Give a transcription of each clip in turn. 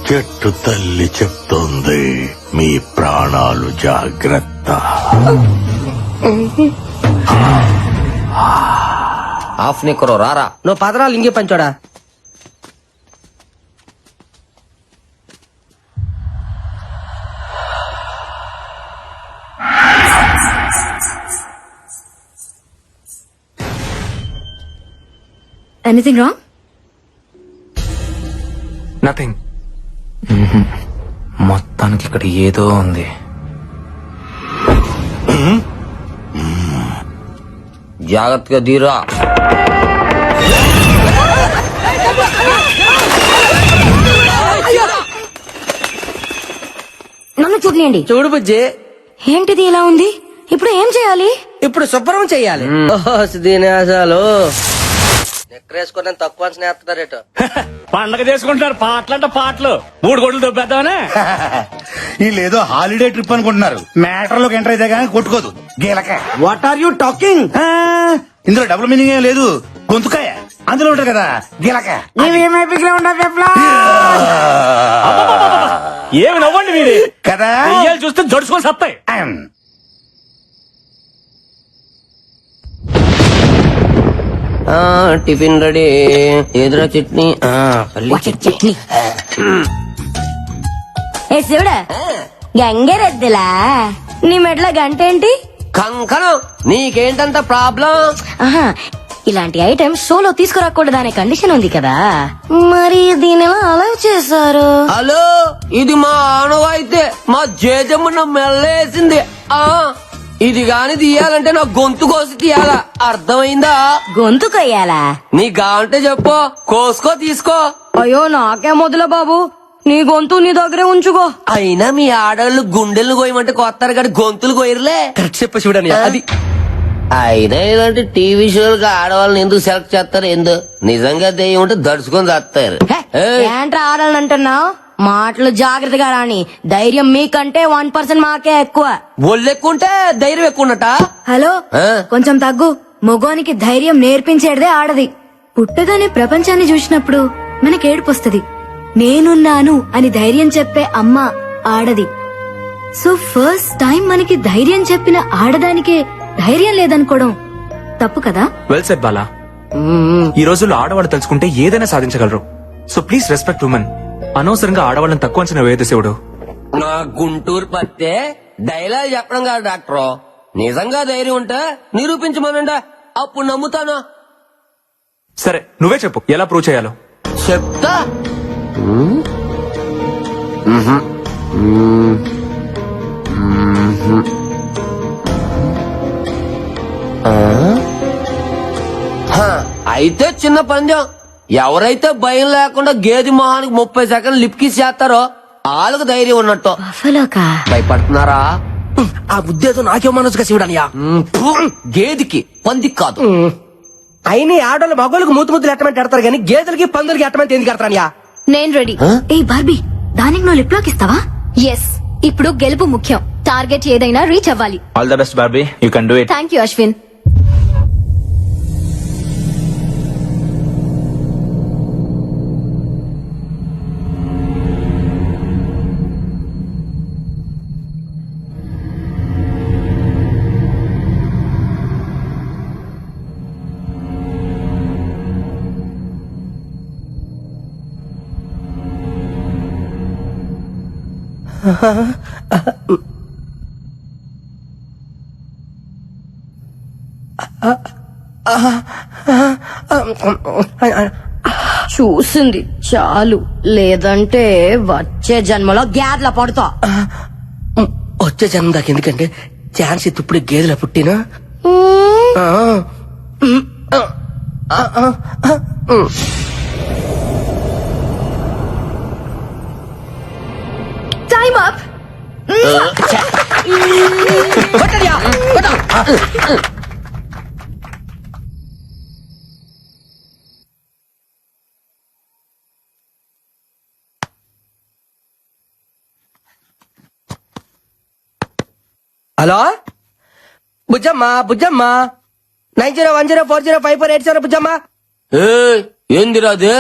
చెట్టు తల్లి చెప్తోంది, మీ ప్రాణాలు జాగ్రత్త. ఆఫ్ నిక్కరో రారా. నువ్వు పదరాలు ఇంకే పంచోడా. Anything wrong? నథింగ్. మొత్తానికి ఇక్కడ ఏదో ఉంది. జాగ్రత్తగా దీరా. నన్ను చూడలేండి. చూడు బుజ్జి, ఏంటిది ఇలా ఉంది? ఇప్పుడు ఏం చేయాలి? ఇప్పుడు శుభ్రం చెయ్యాలి. దీని అసలు నెక్కరేసుకుని తక్కువ స్నేహితుడారేట. పండగ చేసుకుంటున్నారు, పాటలంట పాటలు. 3 కోట్లు దొబ్బేద్దామనే. వీళ్ళేదో హాలిడే ట్రిప్ అనుకుంటున్నారు. మ్యాటర్ లోకి ఎంటర్ అయితే కానీ కొట్టుకోదు గీలక. What are you talking? ఇందులో డబుల్ మీనింగ్ ఏం లేదు. గొంతుకాయ అందులో ఉంటది కదా గీలక. ఏమి నవ్వండి మీది కదా చూస్తే జడుచుకొని సత్తాయి. Tiffin ready. ఎదురా చట్నీ. చట్నీ. ఏ శివుడా, గంగరెద్దులా నీ మెడల గంట ఏంటి? కంకణం. నీకేంటంత ప్రాబ్లం? ఆహా, ఇలాంటి ఐటమ్ షోలో తీసుకురాకూడదు అనే కండిషన్ ఉంది కదా, మరి దీని అలా చేశారు. హలో, ఇది మా ఆనవాయితే. మా జేజమ్మ మెల్లేసింది. ఇది గాని తీయాలంటే నా గొంతు కోసి తీయాలా, అర్థమైందా? గొంతు కొయ్యాలా? నీ గాంటే చెప్పు, కోసుకో తీసుకో. అయ్యో నాకే మొదల బాబు, నీ గొంతు నీ దగ్గరే ఉంచుకో. అయినా మీ ఆడవాళ్ళు గుండెలు కోయమంటే కొత్తారు కానీ గొంతులు కోయరులే. కరెక్ట్ చెప్ప చూడని అది. అయినా ఇలాంటి టీవీ షోలకు ఆడవాళ్ళని ఎందుకు సెలెక్ట్ చేస్తారు? ఎందుకు నిజంగా దెయ్యం ఉంటే దడుచుకొని చేస్తారు. ఏంట్రా ఆడాలని అంటున్నావు? మాటలు జాగ్రత్తగా రాని. ధైర్యం మీకంటే 1% మాకే ఎక్కువ. ఒళ్ళెక్కుంటే ధైర్యం ఎక్కువ ఉన్నట. హలో, కొంచెం తగ్గు. మగోనికి ధైర్యం నేర్పించేదే ఆడది. పుట్టగానే ప్రపంచాన్ని చూసినప్పుడు మనకి ఏడుపొస్తది. నేనున్నాను అని ధైర్యం చెప్పే అమ్మ ఆడది. సో ఫస్ట్ టైం మనకి ధైర్యం చెప్పిన ఆడదానికే ధైర్యం లేదనుకోవడం తప్పు కదా? Well said Bala. ఈ రోజుల్లో ఆడవాళ్ళు తెలుసుకుంటే ఏదైనా సాధించగలరు. So please respect women. అనవసరంగా ఆడవాళ్ళని తక్కువ అంచనా వేయదు శివుడు. నా గుంటూరు పత్తే డైలాగ్ చెప్పడం కాదు డాక్టర్. నిజంగా ధైర్యం ఉంటే నిరూపించమనండి, అప్పుడు నమ్ముతాను. సరే నువ్వే చెప్పు ఎలా ప్రూవ్ చేయాలో. చెప్తా. అయితే చిన్న పందెం. ఎవరైతే భయం లేకుండా గేది మొహానికి 30 సెకండ్లు లిప్కిస్ చేస్తారో వాళ్ళకు ధైర్యం ఉన్నట్టు. భయపడుతున్నారా? ఆ ఉద్దేశం నాకే మనసుగా శివుడనియా. గేదికి పందికి కాదు. అయినా ఆడోళ్ళు మగోళ్ళకి ముద్దులు ఎట్టమంటే ఎడతారు కానీ గేదెలకి పందులకి ఎట్టమంటే ఎందుకు ఎడతానియా? నేను రెడీ. ఏ బార్బీ, దానికి నువ్వు లిప్ లాక్ ఇస్తావా? ఎస్. ఇప్పుడు గెలుపు ముఖ్యం. టార్గెట్ ఏదైనా రీచ్ అవ్వాలి. All the best Barbie, you can do it. Thank you Ashwin. చూసింది చాలు, లేదంటే వచ్చే జన్మలో గ్యాడ్ల పడుతా. వచ్చే జన్మ దాకా ఎందుకంటే ఛాన్స్ ఇప్పుడు గేదెల పుట్టినా. Time up. Hello Bujjamma Bujjamma 9010405487 Bujjamma. ఏందిరా అది?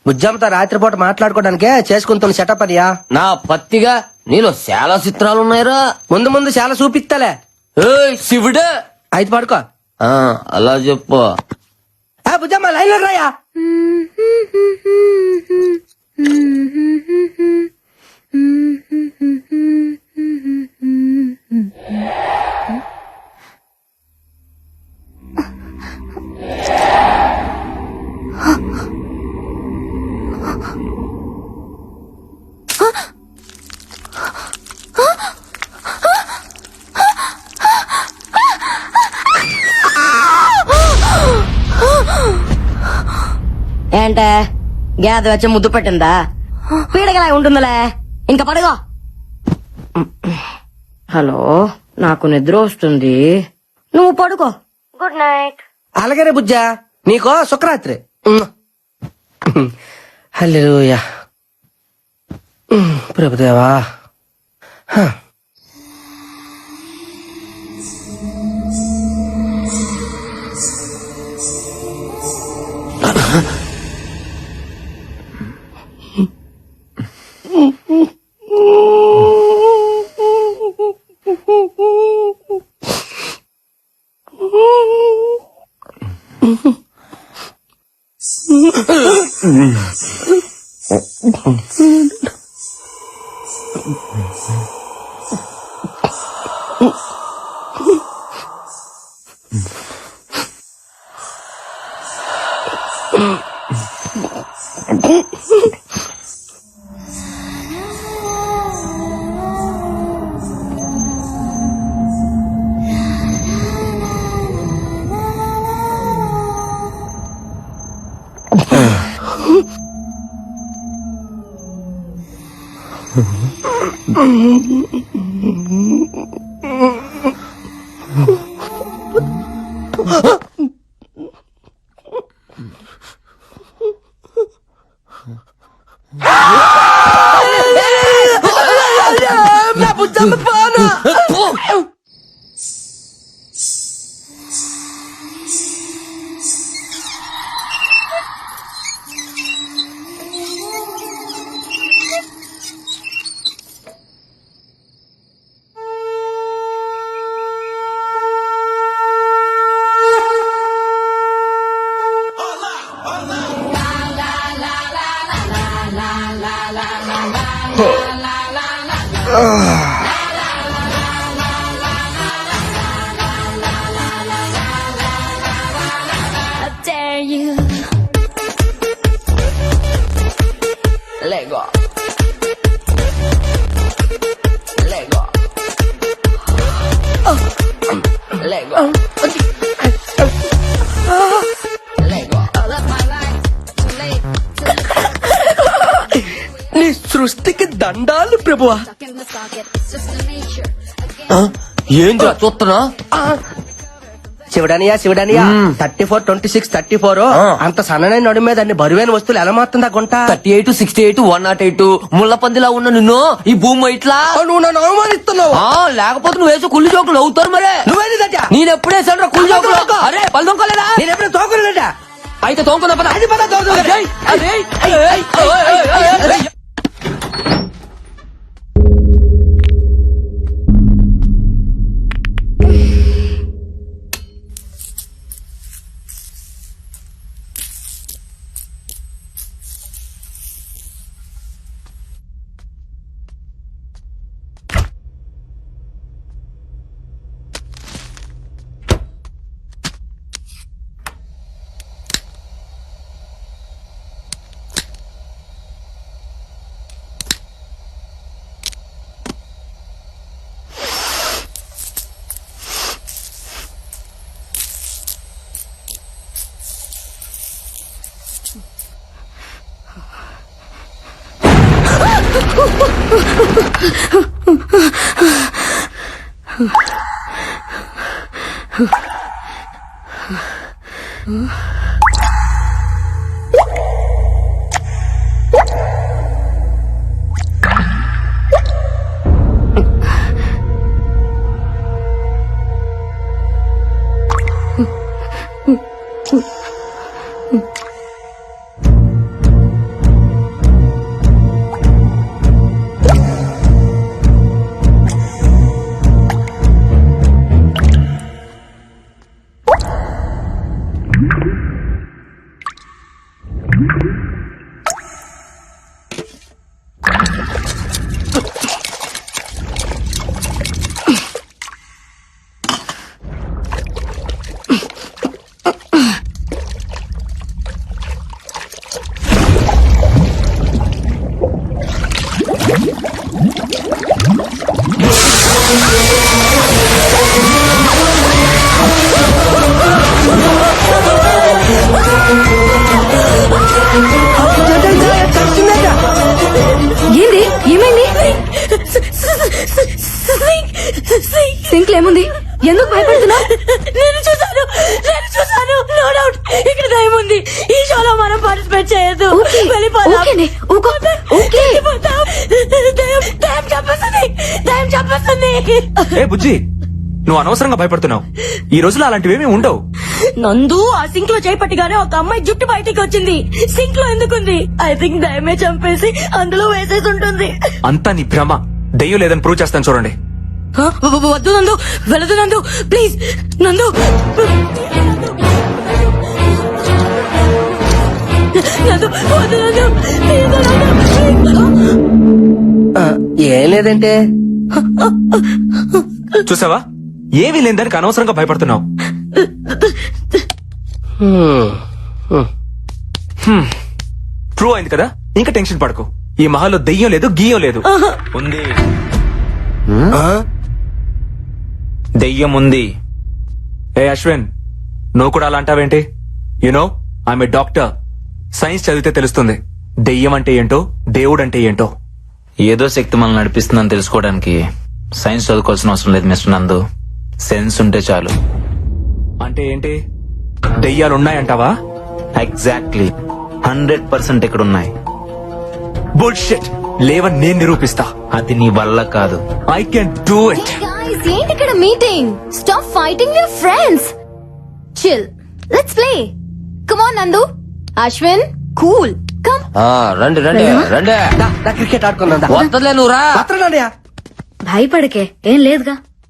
బుజ్జమ్మతో రాత్రిపూట మాట్లాడుకోవడానికే చేసుకుంటున్న సెటప్ అనియా. నా పత్తిగా నీలో చాలా చిత్రాలు ఉన్నాయిరా. ముందు ముందు చాలా చూపిస్తాలే. శివుడే. అయితే పడుకో. అలా చెప్పు. బుజ్జమ్మ లైన్ లో రాయా. ఏంటే గేద వచ్చి ముద్దు పెట్టిందా? పీడగలా ఉంటుందిలే, ఇంకా పడుగో. హలో, నాకు నిద్ర వస్తుంది, నువ్వు పడుకో. Good night. అలాగనే బుజ్జా, నీకో శుక్రరాత్రి. హల్లెలూయా. Prabhudeva. Lego. Lego. Lego. Lego. నీ సృష్టికి దండాలు ప్రభువా. ఏంద్రా చూస్తున్నా? శివుడనియా శివుడనియా 34-26-34 అంత సన్ననైన నడు మీద అన్ని బరువైన వస్తువులు ఎలా మారుతుందా గుంట? 38, 68, 108 ముళ్ళ పందిలా ఉన్న నిన్ను ఈ భూమి ఇట్లా నువ్వు నన్ను అవమానిస్తున్నావు. లేకపోతే నువ్వు వేసే కుళ్ళు జోకులు అవుతారు మరే. నువ్వేది దట్టా? నేను ఎప్పుడేసాను కుళ్ళు జోకులు? అరే పళ్ళు తోముకోలేదా? నేను ఎప్పుడు తోకలేదట. అయితే తోముకున్నా పద. అది పద తోకలే. ఏంది ఏమైంది సింక్ ఏముంది ఎందుకు భయపడుతున్నావు? నేను చూసాను నో డౌట్ ఇక్కడ దయ్యం ఉంది. ఈ షోలో మనం పార్టిసిపేట్ చేయొద్దు. వెళ్ళిపోదాం. ఓకేనే, ఊకో. ఓకే. వెళ్ళిపోదాం. దయ్యం చంపేస్తుంది. ఏ బుజ్జి, నువ్వు అనవసరంగా భయపడుతున్నావు. ఈ రోజులో అలాంటివేమీ ఉండవు. నందు ఆ సింక్ లో చేపట్టిగానే ఒక అమ్మాయి జుట్టు బయటికి వచ్చింది. సింక్ లో ఎందుకుంది? ఐ థింక్ దయ్యమే చంపేసి అందులో వేసేసి ఉంటుంది. అంతా నీ భ్రమ. దెయ్యం లేదని ప్రూవ్ చేస్తాను చూడండి. వద్దు నందు, వెళ్ళదు నందు, ప్లీజ్ నందు. నందు, వద్దు నందు, ప్లీజ్ నందు. ఏం లేదంటే చూసావా, ఏమీ లేని దానికి అనవసరంగా భయపడుతున్నావు. ప్రూవ్ అయింది కదా, ఇంకా టెన్షన్ పడకు. ఈ మహల్లో దెయ్యం లేదు, గీయం లేదు. ఉంది, దెయ్యం ఉంది. ఏ అశ్విన్, నువ్వు కూడా అలా అంటావేంటి? You know I'm a doctor. Science చదివితే తెలుస్తుంది దెయ్యం అంటే ఏంటో, దేవుడు అంటే ఏంటో. ఏదో శక్తి మనల్ని నడిపిస్తుందని తెలుసుకోవడానికి సైన్స్ చదువుకోవాల్సిన అవసరం లేదు మిస్టర్ నందు. సెన్స్ ఉంటే చాలు. అంటే ఏంటి? దెయ్యాలు ఉన్నాయంటావా? ఎగ్జాక్ట్లీ 100% ఇక్కడ ఉన్నాయి. బుల్షిట్. లేవని నేను నిరూపిస్తా. అది నీ వల్ల కాదు. I can do it. Guys, ఏంటి ఇక్కడ meeting? Stop fighting your friends. Chill. Let's play. Come on, Nandu. Ashwin, cool. Come. రండి రండి రండి. క్రికెట్ ఆడుకుందా వద్దలే నువ్వు రా. మాత్రం భయపడకే, ఏం లేదుగా.